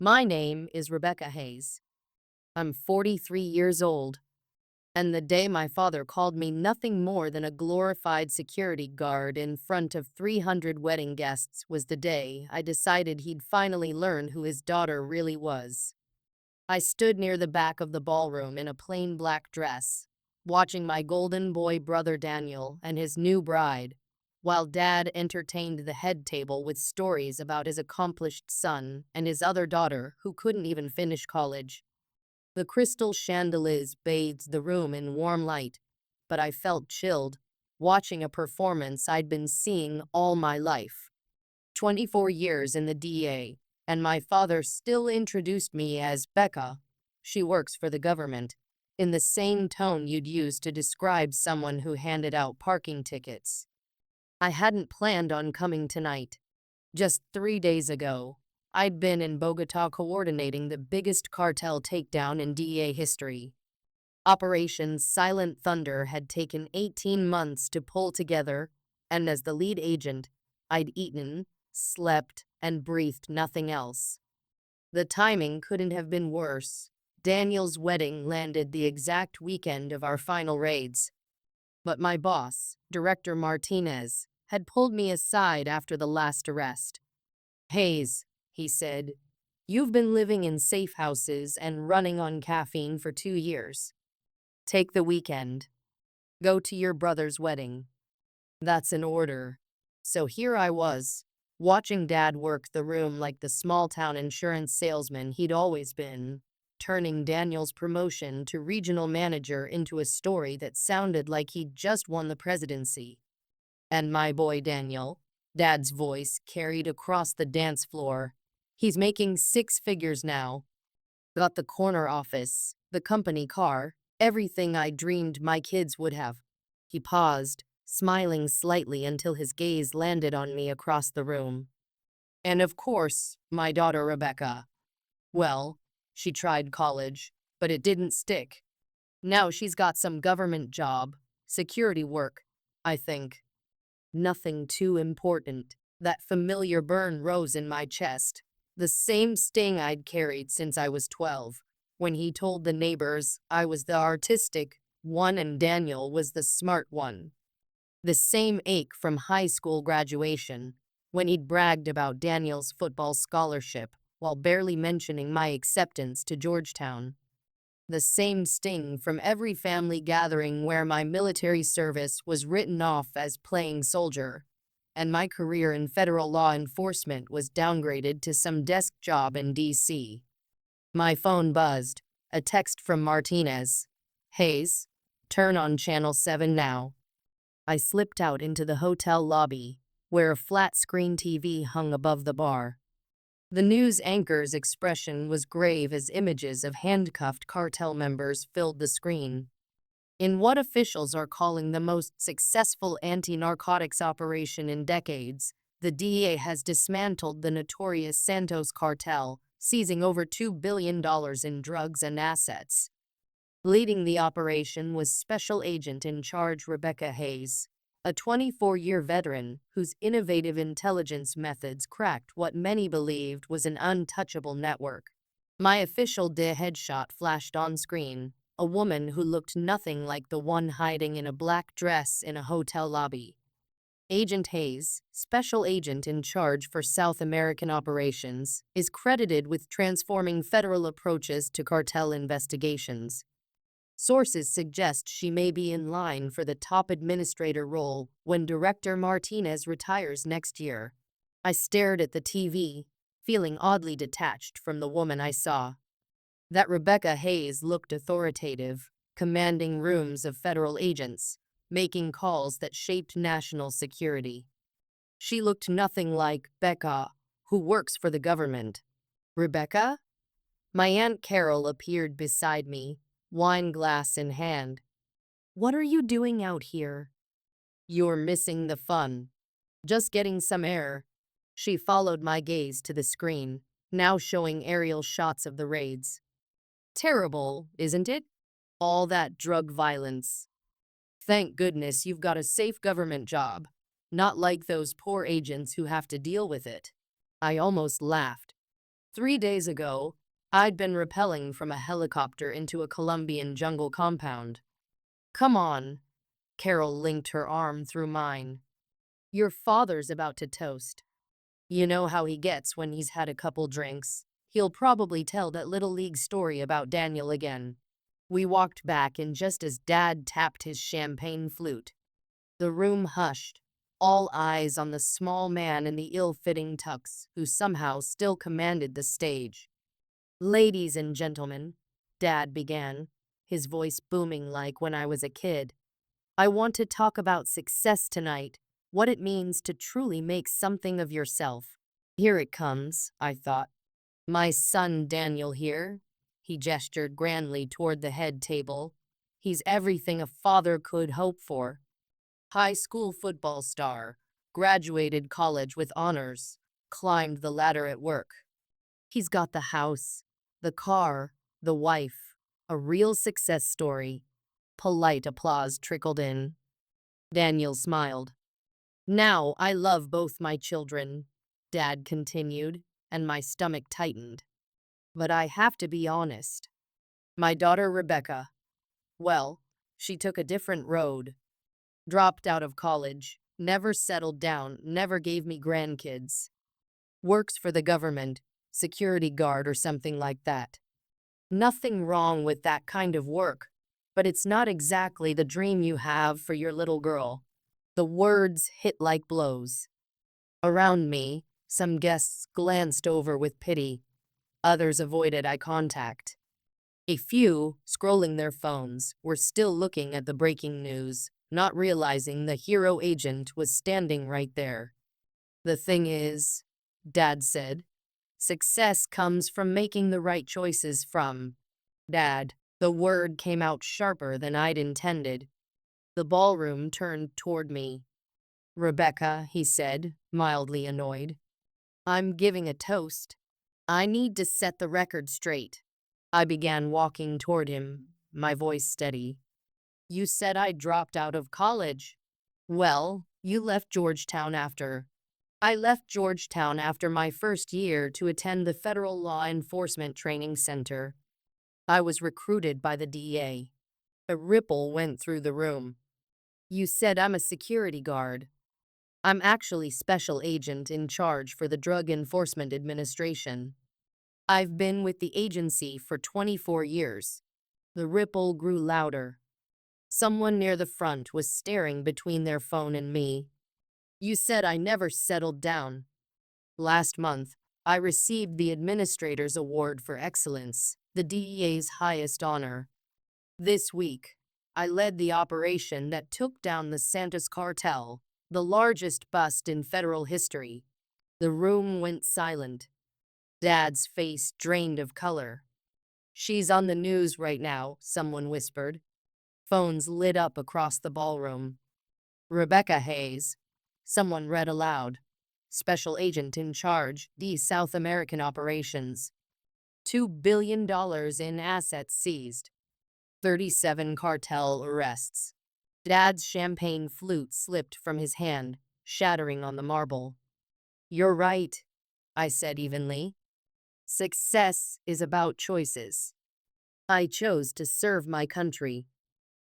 My name is Rebecca Hayes. I'm 43 years old, and the day my father called me nothing more than a glorified security guard in front of 300 wedding guests was the day I decided he'd finally learn who his daughter really was. I stood near the back of the ballroom in a plain black dress, watching my golden boy brother Daniel and his new bride, while Dad entertained the head table with stories about his accomplished son and his other daughter who couldn't even finish college. The crystal chandeliers bathed the room in warm light, but I felt chilled, watching a performance I'd been seeing all my life. 24 years in the DA, and my father still introduced me as Becca. She works for the government, in the same tone you'd use to describe someone who handed out parking tickets. I hadn't planned on coming tonight. Just 3 days ago, I'd been in Bogota coordinating the biggest cartel takedown in DEA history. Operation Silent Thunder had taken 18 months to pull together, and as the lead agent, I'd eaten, slept, and breathed nothing else. The timing couldn't have been worse. Daniel's wedding landed the exact weekend of our final raids. But my boss, Director Martinez, had pulled me aside after the last arrest. "Hayes," he said, "you've been living in safe houses and running on caffeine for 2 years. Take the weekend. Go to your brother's wedding." That's an order. So here I was, watching Dad work the room like the small-town insurance salesman he'd always been, turning Daniel's promotion to regional manager into a story that sounded like he'd just won the presidency. And my boy Daniel, Dad's voice carried across the dance floor. He's making 6 figures now. Got the corner office, the company car, everything I dreamed my kids would have. He paused, smiling slightly until his gaze landed on me across the room. And of course, my daughter Rebecca. Well, she tried college, but it didn't stick. Now she's got some government job, security work, I think. Nothing too important. That familiar burn rose in my chest, the same sting I'd carried since I was 12, when he told the neighbors I was the artistic one and Daniel was the smart one. The same ache from high school graduation, when he'd bragged about Daniel's football scholarship while barely mentioning my acceptance to Georgetown. The same sting from every family gathering where my military service was written off as playing soldier, and my career in federal law enforcement was downgraded to some desk job in D.C. My phone buzzed, a text from Martinez. "Hayes, turn on Channel 7 now." I slipped out into the hotel lobby, where a flat-screen TV hung above the bar. The news anchor's expression was grave as images of handcuffed cartel members filled the screen. In what officials are calling the most successful anti-narcotics operation in decades, the DEA has dismantled the notorious Santos cartel, seizing over $2 billion in drugs and assets. Leading the operation was Special Agent in Charge Rebecca Hayes, a 24-year veteran whose innovative intelligence methods cracked what many believed was an untouchable network. My official headshot flashed on screen, a woman who looked nothing like the one hiding in a black dress in a hotel lobby. Agent Hayes, Special Agent in Charge for South American operations, is credited with transforming federal approaches to cartel investigations. Sources suggest she may be in line for the top administrator role when Director Martinez retires next year. I stared at the TV, feeling oddly detached from the woman I saw. That Rebecca Hayes looked authoritative, commanding rooms of federal agents, making calls that shaped national security. She looked nothing like Becca, who works for the government. Rebecca? My Aunt Carol appeared beside me, wine glass in hand. "What are you doing out here?" "You're missing the fun. Just getting some air." She followed my gaze to the screen, now showing aerial shots of the raids. "Terrible, isn't it? All that drug violence. Thank goodness you've got a safe government job, not like those poor agents who have to deal with it." I almost laughed. 3 days ago, I'd been rappelling from a helicopter into a Colombian jungle compound. Come on. Carol linked her arm through mine. Your father's about to toast. You know how he gets when he's had a couple drinks. He'll probably tell that little league story about Daniel again. We walked back, and just as Dad tapped his champagne flute, the room hushed, all eyes on the small man in the ill-fitting tux who somehow still commanded the stage. Ladies and gentlemen, Dad began, his voice booming like when I was a kid. I want to talk about success tonight, what it means to truly make something of yourself. Here it comes, I thought. My son Daniel here. He gestured grandly toward the head table. He's everything a father could hope for. High school football star, graduated college with honors, climbed the ladder at work. He's got the house, the car, the wife, a real success story. Polite applause trickled in. Daniel smiled. Now I love both my children, Dad continued, and my stomach tightened. But I have to be honest. My daughter Rebecca, well, she took a different road. Dropped out of college, never settled down, never gave me grandkids. Works for the government, security guard or something like that. Nothing wrong with that kind of work, but it's not exactly the dream you have for your little girl. The words hit like blows. Around me, some guests glanced over with pity. Others avoided eye contact. A few, scrolling their phones, were still looking at the breaking news, not realizing the hero agent was standing right there. The thing is, Dad said, success comes from making the right choices from. Dad, the word came out sharper than I'd intended. The ballroom turned toward me. Rebecca, he said, mildly annoyed. I'm giving a toast. I need to set the record straight. I began walking toward him, my voice steady. You said I dropped out of college. Well, you left Georgetown after. I left Georgetown after my first year to attend the Federal Law Enforcement Training Center. I was recruited by the DEA. A ripple went through the room. You said I'm a security guard. I'm actually special agent in charge for the Drug Enforcement Administration. I've been with the agency for 24 years. The ripple grew louder. Someone near the front was staring between their phone and me. You said I never settled down. Last month, I received the Administrator's Award for Excellence, the DEA's highest honor. This week, I led the operation that took down the Santos cartel, the largest bust in federal history. The room went silent. Dad's face drained of color. She's on the news right now, someone whispered. Phones lit up across the ballroom. Rebecca Hayes, someone read aloud. Special agent in charge, the South American operations. $2 billion in assets seized. 37 cartel arrests. Dad's champagne flute slipped from his hand, shattering on the marble. You're right, I said evenly. Success is about choices. I chose to serve my country.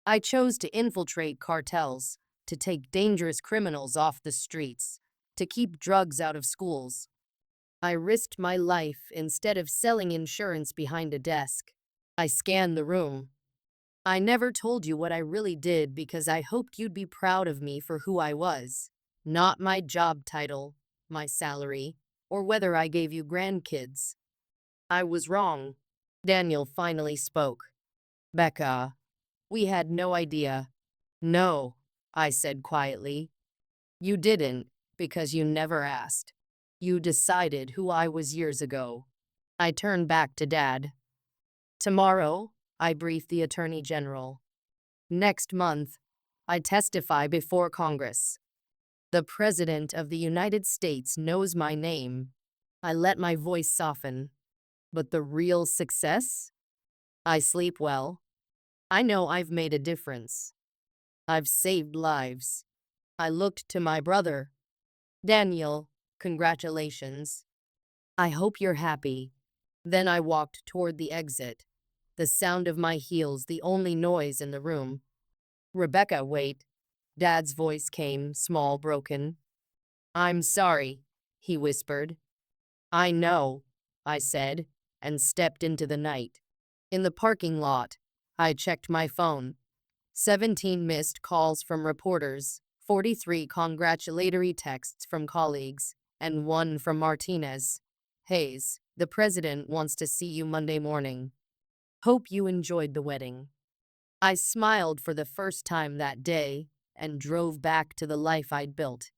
I chose to infiltrate cartels, to take dangerous criminals off the streets, to keep drugs out of schools. I risked my life instead of selling insurance behind a desk. I scanned the room. I never told you what I really did because I hoped you'd be proud of me for who I was, not my job title, my salary, or whether I gave you grandkids. I was wrong. Daniel finally spoke. Becca, we had no idea. No, I said quietly. You didn't, because you never asked. You decided who I was years ago. I turned back to Dad. Tomorrow, I briefed the Attorney General. Next month, I testify before Congress. The President of the United States knows my name. I let my voice soften. But the real success? I sleep well. I know I've made a difference. I've saved lives. I looked to my brother. Daniel, congratulations. I hope you're happy. Then I walked toward the exit, the sound of my heels the only noise in the room. Rebecca, wait. Dad's voice came, small, broken. I'm sorry, he whispered. I know, I said, and stepped into the night. In the parking lot, I checked my phone. 17 missed calls from reporters, 43 congratulatory texts from colleagues, and one from Martinez. Hayes, the president wants to see you Monday morning. Hope you enjoyed the wedding. I smiled for the first time that day and drove back to the life I'd built.